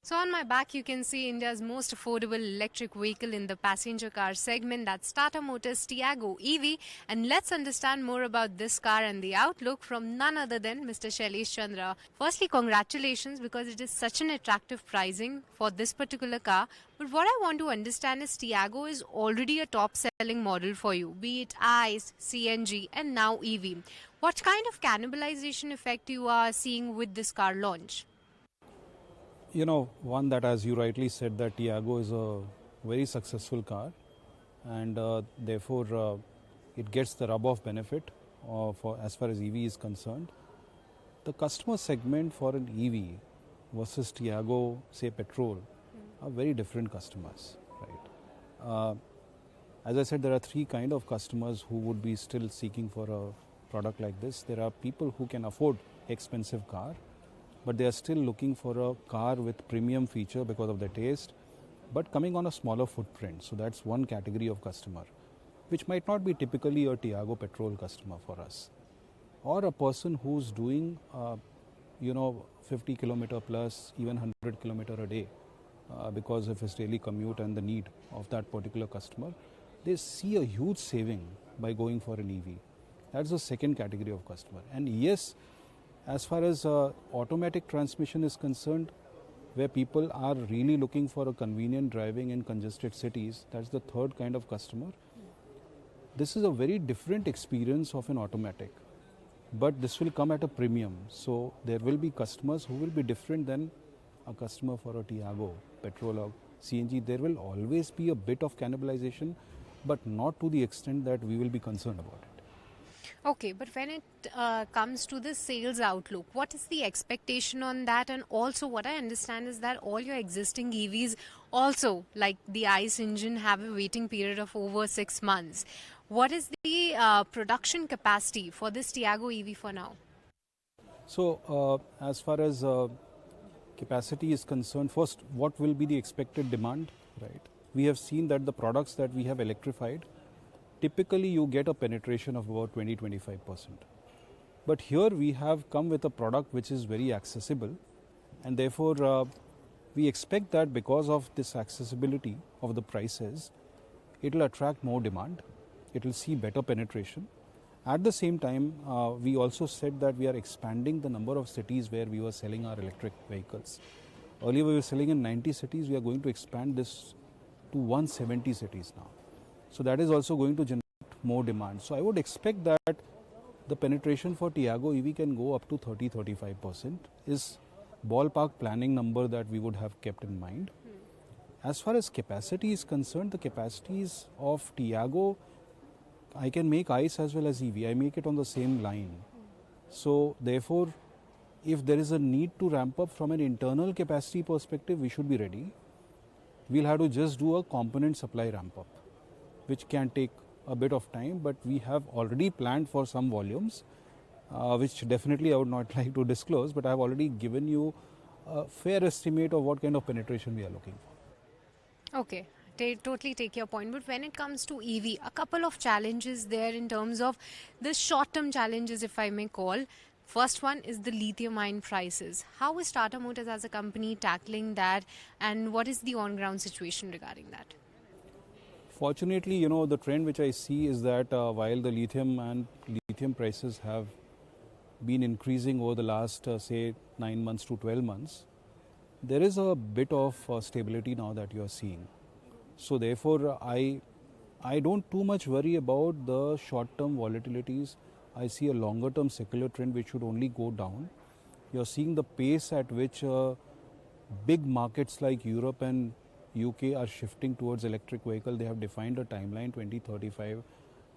So on my back, you can see India's most affordable electric vehicle in the passenger car segment. That's Tata Motors Tiago EV. And let's understand more about this car and the outlook from none other than Mr. Shailesh Chandra. Firstly, congratulations because it is such an attractive pricing for this particular car. But what I want to understand is Tiago is already a top selling model for you, be it ICE, CNG and now EV. What kind of cannibalization effect you are seeing with this car launch? One that, as you rightly said, that Tiago is a very successful car, and therefore it gets the rub off benefit for as far as EV is concerned. The customer segment for an EV versus Tiago, say petrol, are very different customers, right? As I said, there are three kind of customers who would be still seeking for a product like this. There are people who can afford expensive car, but they are still looking for a car with premium feature because of the taste, but coming on a smaller footprint. So that's one category of customer, which might not be typically a Tiago petrol customer for us. Or a person who's doing, 50 kilometer plus, even 100 kilometer a day, because of his daily commute and the need of that particular customer. They see a huge saving by going for an EV. That's the second category of customer. And yes, as far as automatic transmission is concerned, where people are really looking for a convenient driving in congested cities, that's the third kind of customer. This is a very different experience of an automatic, but this will come at a premium. So there will be customers who will be different than a customer for a Tiago, petrol or CNG. There will always be a bit of cannibalization, but not to the extent that we will be concerned about it. Okay, but when it comes to the sales outlook, what is the expectation on that? And also, what I understand is that all your existing EVs, also like the ICE engine, have a waiting period of over 6 months. What is the production capacity for this Tiago EV for now? So, as far as capacity is concerned, first, what will be the expected demand? Right. We have seen that the products that we have electrified, typically you get a penetration of about 20-25%. But here we have come with a product which is very accessible, and therefore we expect that because of this accessibility of the prices, it will attract more demand, it will see better penetration. At the same time, we also said that we are expanding the number of cities where we were selling our electric vehicles. Earlier we were selling in 90 cities, we are going to expand this to 170 cities now. So that is also going to generate more demand. So I would expect that the penetration for Tiago EV can go up to 30-35% is ballpark planning number that we would have kept in mind. As far as capacity is concerned, the capacities of Tiago, I can make ICE as well as EV. I make it on the same line. So therefore, if there is a need to ramp up from an internal capacity perspective, we should be ready. We'll have to just do a component supply ramp up, which can take a bit of time, but we have already planned for some volumes, which definitely I would not like to disclose, but I have already given you a fair estimate of what kind of penetration we are looking for. Okay. Totally take your point, but when it comes to EV, a couple of challenges there in terms of the short-term challenges, if I may call. First one is the lithium-ion prices. How is Tata Motors as a company tackling that, and what is the on-ground situation regarding that? Fortunately, the trend which I see is that while the lithium prices have been increasing over the last, say, 9 months to 12 months, there is a bit of stability now that you are seeing. So therefore, I don't too much worry about the short-term volatilities. I see a longer-term secular trend which should only go down. You're seeing the pace at which big markets like Europe and UK are shifting towards electric vehicle. They have defined a timeline 2035,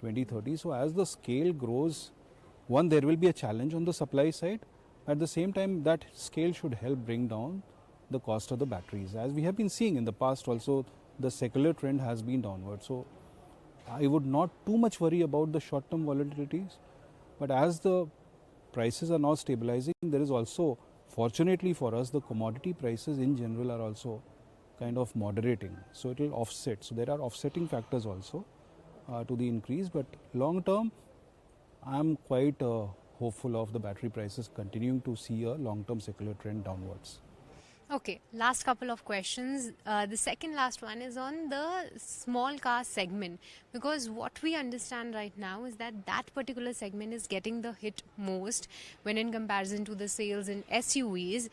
2030. So as the scale grows, one, there will be a challenge on the supply side. At the same time, that scale should help bring down the cost of the batteries. As we have been seeing in the past also, the secular trend has been downward. So I would not too much worry about the short-term volatilities. But as the prices are now stabilizing, there is also, fortunately for us, the commodity prices in general are also kind of moderating. So it will offset. So there are offsetting factors also to the increase. But long term, I am quite hopeful of the battery prices continuing to see a long-term secular trend downwards. Okay, last couple of questions. The second last one is on the small car segment, because what we understand right now is that that particular segment is getting the hit most when in comparison to the sales in SUVs.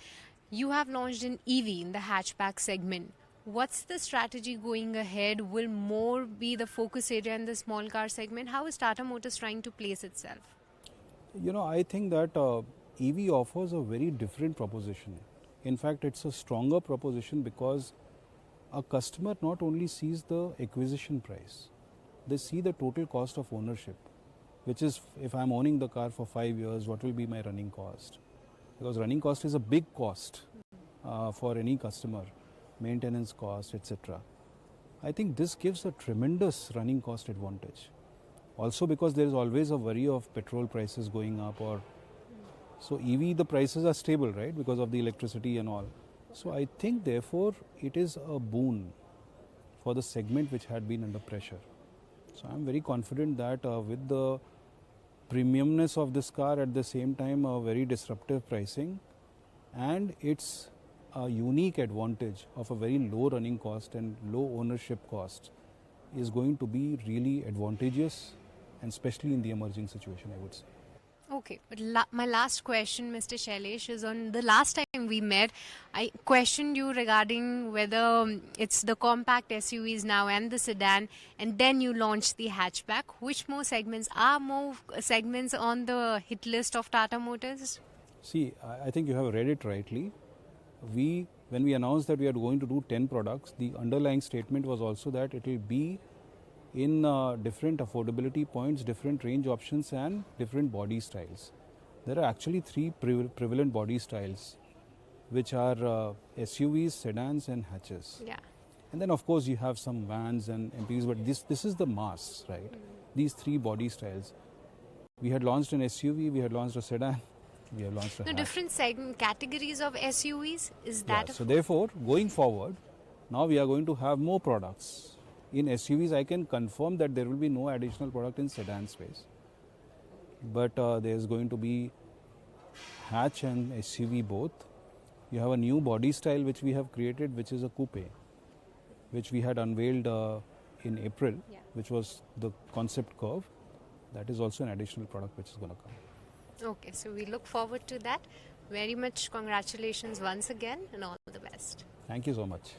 You have launched an EV in the hatchback segment. What's the strategy going ahead? Will more be the focus area in the small car segment? How is Tata Motors trying to place itself? I think that EV offers a very different proposition. In fact, it's a stronger proposition because a customer not only sees the acquisition price, they see the total cost of ownership, which is if I'm owning the car for 5 years, what will be my running cost? Because running cost is a big cost for any customer, maintenance cost, etc. I think this gives a tremendous running cost advantage. Also because there is always a worry of petrol prices going up, or so EV the prices are stable, right, because of the electricity and all. So I think therefore it is a boon for the segment which had been under pressure. So I'm very confident that with the premiumness of this car, at the same time a very disruptive pricing, and its a unique advantage of a very low running cost and low ownership cost is going to be really advantageous, and especially in the emerging situation, I would say. Okay, but my last question, Mr. Shailesh, is on the last time we met. I questioned you regarding whether it's the compact SUVs now and the sedan, and then you launched the hatchback. Which more segments are more segments on the hit list of Tata Motors? See, I think you have read it rightly. When we announced that we are going to do 10 products, the underlying statement was also that it will be in different affordability points, different range options, and different body styles. There are actually three prevalent body styles, which are SUVs, sedans, and hatches. Yeah. And then, of course, you have some vans and MPVs, but this is the mass, right? These three body styles. We had launched an SUV, we had launched a sedan, we have launched a No, hatch. different categories of SUVs. Is Yeah, that so therefore, going forward, now we are going to have more products. In SUVs, I can confirm that there will be no additional product in sedan space. But there is going to be hatch and SUV both. You have a new body style which we have created, which is a coupe, which we had unveiled in April, Yeah. which was the concept curve. That is also an additional product which is going to come. Okay, so we look forward to that. Very much congratulations once again and all the best. Thank you so much.